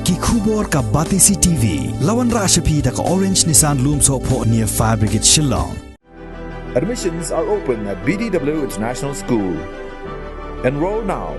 ki khubor ka Batisi TV lawan Rashapi da ka Orange Nissan Lumso po near Fire Brigade Shillong. Admissions are open at BDW International School. Enroll now.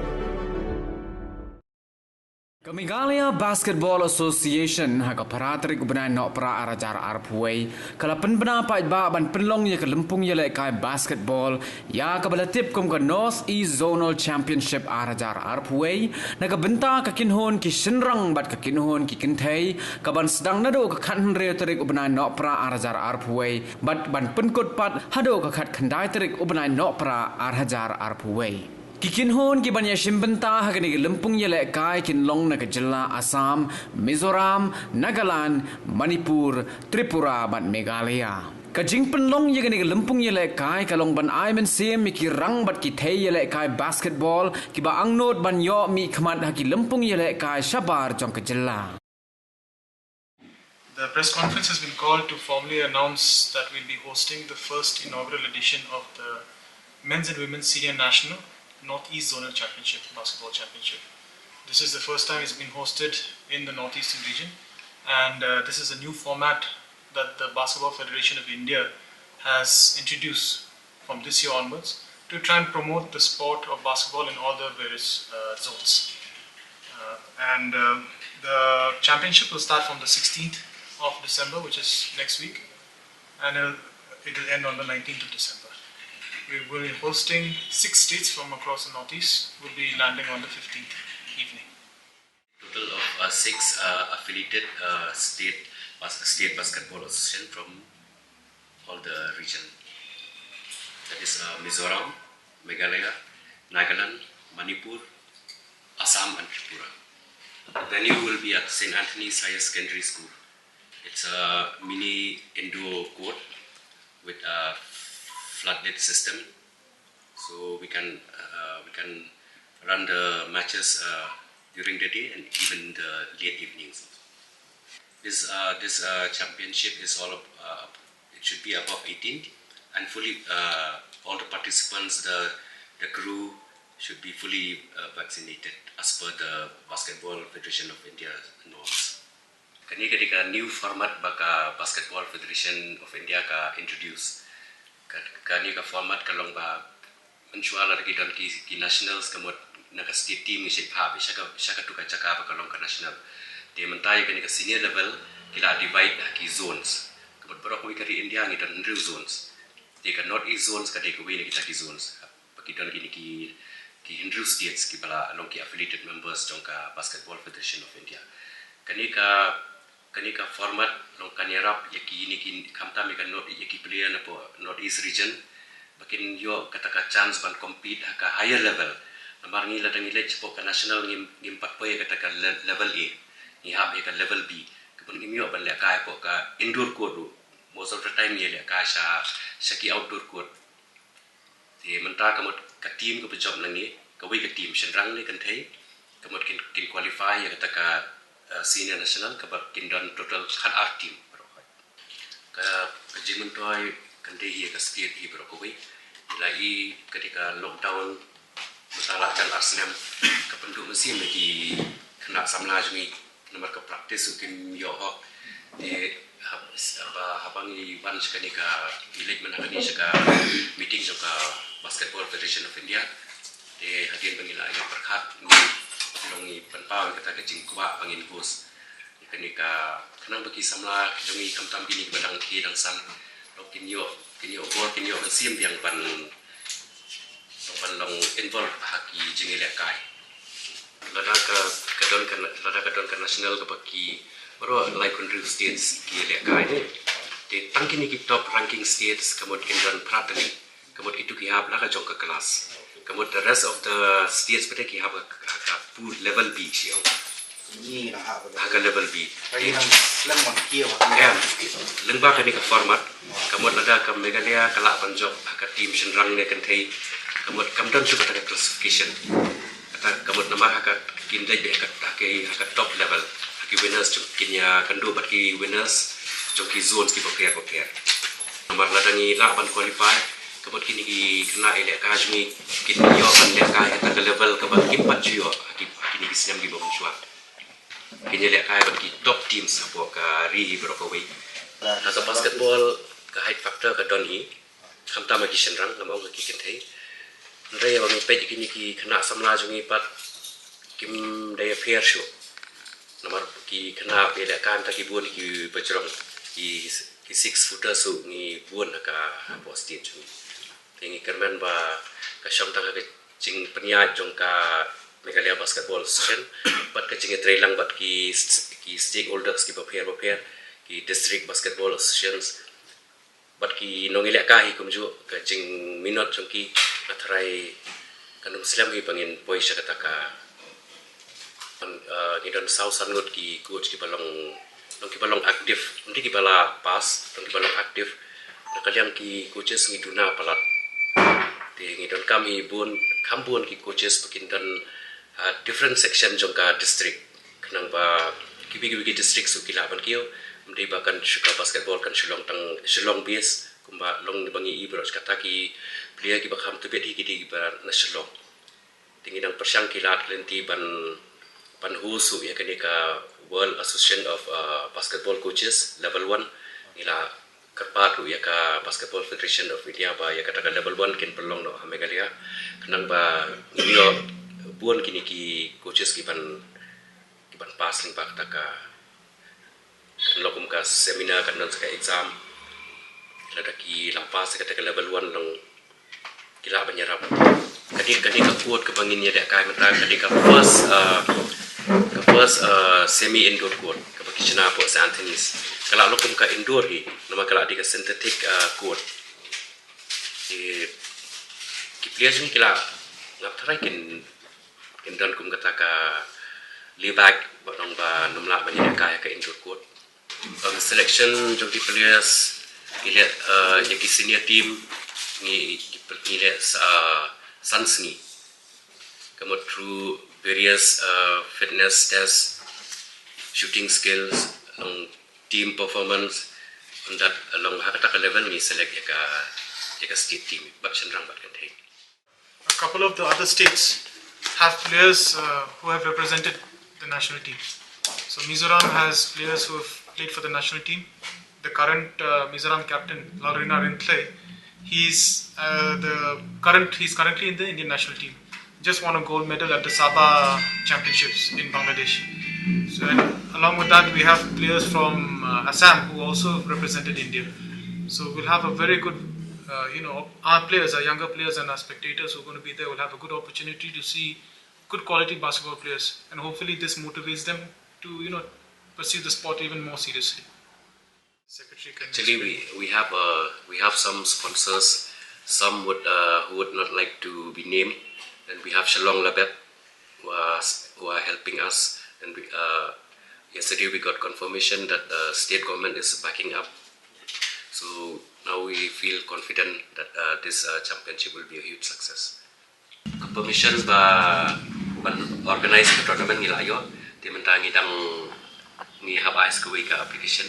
Meghalaya Basketball Association haka paratrik benai nok pra arajar arpuai kala penbena pa ba ban penlong ye ke lempung ye le kai basketball ya ka balatip kum ka North East Zonal Championship arajar arpuai naga benta ka kinhon ki shinrang bat ka kinhon ki kinthai ka ban sedang nado ka khan re tarik benai nok pra arajar arpuai bat ban penkut pat hado ka khat khandai tarik benai nok pra arajar arpuai Kikin hon ki banya shimbenta hagani ki lempung yele kai kin long na Jilla Assam, Mizoram, Nagaland, Manipur, Tripura ban Meghalaya. Kajing penlong ye gani ki lempung yele kai kalong ban aimen sem mi ki rang bat ki thei yele kai basketball ki ba angnot ban yo mi khmat ha ki lempung yele kai shabar jong ka Jilla. The press conference has been called to formally announce that we'll be hosting the first inaugural edition of the Men's and Women's Senior National Northeast Zonal Championship, Basketball Championship. This is the first time it's been hosted in the Northeastern region, and this is a new format that the Basketball Federation of India has introduced from this year onwards to try and promote the sport of basketball in all the various zones. The championship will start from the 16th of December, which is next week, and it will end on the 19th of December. We will be hosting 6 states from across the Northeast. We'll be landing on the 15th evening. Total of 6 affiliated state basketball association from all the region. That is Mizoram, Meghalaya, Nagaland, Manipur, Assam and Tripura. The venue will be at St. Anthony's Higher Secondary School. It's a mini indoor court with a floodlit system, so we can run the matches during the day and even the late evenings. This championship is it should be above 18 and fully all the participants, the crew should be fully vaccinated as per the Basketball Federation of India norms. Kani ketika new format baka Basketball Federation of India ka introduce kani ka format kalong ba mencual lagi dan ki nationals kamot naga state team ni sipa bisa ka tuka caka ba kalong ka national de mentai kani ka senior level kila divide ki zones kamot borok wi kari India ngi dan real zones de ka north east zones ka de ko wi ni kita ki zones bagi dan kini ki Hindu states ki bala along ki affiliated members jong ka Basketball Federation of India kani ka format long kanyarap yaki ini kin kamta me kan not yaki player na po Northeast region bakin yo kataka chance ban compete ka higher level namar ngi ladang ile chepo ka national ngim pat po kataka level A ni hab ka level B kapun ngim yo ban le ka po ka indoor court most of the time ye le ka sha ki outdoor court te menta kamot ka team ko job nangi ka wi ka team shenrang le kan thai kamot kin qualify ya kataka senior national kabar kindan total khan art team ka jimun toy kande hi ka state hi bro ko wi lai ketika lockdown masalah kan arsenal ka penduk mesin lagi kena samla jmi nomor ka practice ukin yo ho de habangi ban sekenika milik menangani seka meeting joka Basketball Federation of India de hadir bangila yang berkat longi penpau kata kecing kuat bangin bos kenika kenang bagi samla longi kamtam bini badang ki dang sam lokin yo bor kinyo sim yang ban long involve haki jingile kai lada ka national ka baki bro like country states ki le kai de tangkini ki top ranking states kamot kindan pratani kamot itu ki hab la ka jong ka kelas kamot the rest of the states pada ki hab ka pool level B siyo ni na ka level B ai nang lemon kiyo ya lengba ka ni ka format kamot lada ka Meghalaya kala panjok ka team shenrang ne kan thai kamot kamdan chu ka classification kata kamot nama ka kindai be ka ka top level ki winners chu kinya kandu bat ki winners chu ki zones ki poker nomor lada ni la ban qualify kamot kini ki kena ile akademi kini yo ban le ka ta level ka ban ki pat yo ki kini ki sinam ki bong chua kini lihat kai bagi top teams apa ke ri berapa way. Atau basketball ke height factor ke don hi, kamta magi senrang nama orang kikin thei. Raya bagi pej kini ki kena samla jungi pat kim daya fair show. Nomor ki kena beda kan taki buon ki bercerong ki 6 footer su ni buon ka postin jungi. Tingi kerman ba ka syamta ka cing peniat jong ka Meghalaya Basketball Association, but ka cing trailang but ki stakeholders ki prepare ki district basketball associations, but ki nongilek kahi kumju ka cing minot jong ki atrai kanum Islam ki pangin boy siya kataka ngidon sau sangut ki coach ki balong aktif, nanti ki bala pas, nanti balong aktif, nakaliam ki coaches ngiduna palat. Ngidon kami kampun ki coaches bekindan different section jongka district kenang ba kibi district su kilaban kio mendai bahkan suka basketball kan Shillong base kumba long bangi ibros kata ki player ki bakam tu beti ki ba na Shillong tingidang persyang kilat lenti ban husu ya kenika World Association of Basketball Coaches level 1 ila kerpatu ya ka Basketball Federation of India ba ya kata level 1 kin pelong no Meghalaya kenang ba nio buon kini ki coaches ki ban pas ling pak taka kan lokum ka seminar kan non ska exam lada ki lapas ka level 1 long kila banyarap kadi ka kuat ke bangin ya dak kai mata kadi ka first semi indoor court ka baki china po St. Anthony's kala lokum ka indoor hi nama kala di ka synthetic court ki players ni kila ngap tharai kin dan kum kata ka libak batong ba numla banyak kaya ka indoor court selection jogi players lihat yang senior team ni lihat Suns ni kamu through various fitness tests, shooting skills, long team performance on that along kata ka level ni select ya ka state team baction rang bat kan thei. A couple of the other states have players who have represented the national team. So Mizoram has players who have played for the national team. The current Mizoram captain, Laurina Rintle, he's currently in the Indian national team. Just won a gold medal at the Sabah Championships in Bangladesh. So and along with that, we have players from Assam who also represented India. So we'll have a very good our players, our younger players and our spectators who are going to be there will have a good opportunity to see good quality basketball players, and hopefully this motivates them to pursue the sport even more seriously. Secretary, actually we have some sponsors, some who would not like to be named, and we have Shillong Labet who are helping us, and yesterday we got confirmation that the state government is backing up. So now we feel confident that this championship will be a huge success. Permission ba organize the tournament ni layo, di mentangi dang ni hab ice kuwi ka application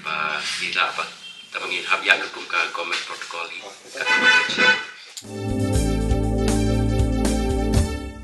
ba ila ba tamangi hab ya ka government protocol hi.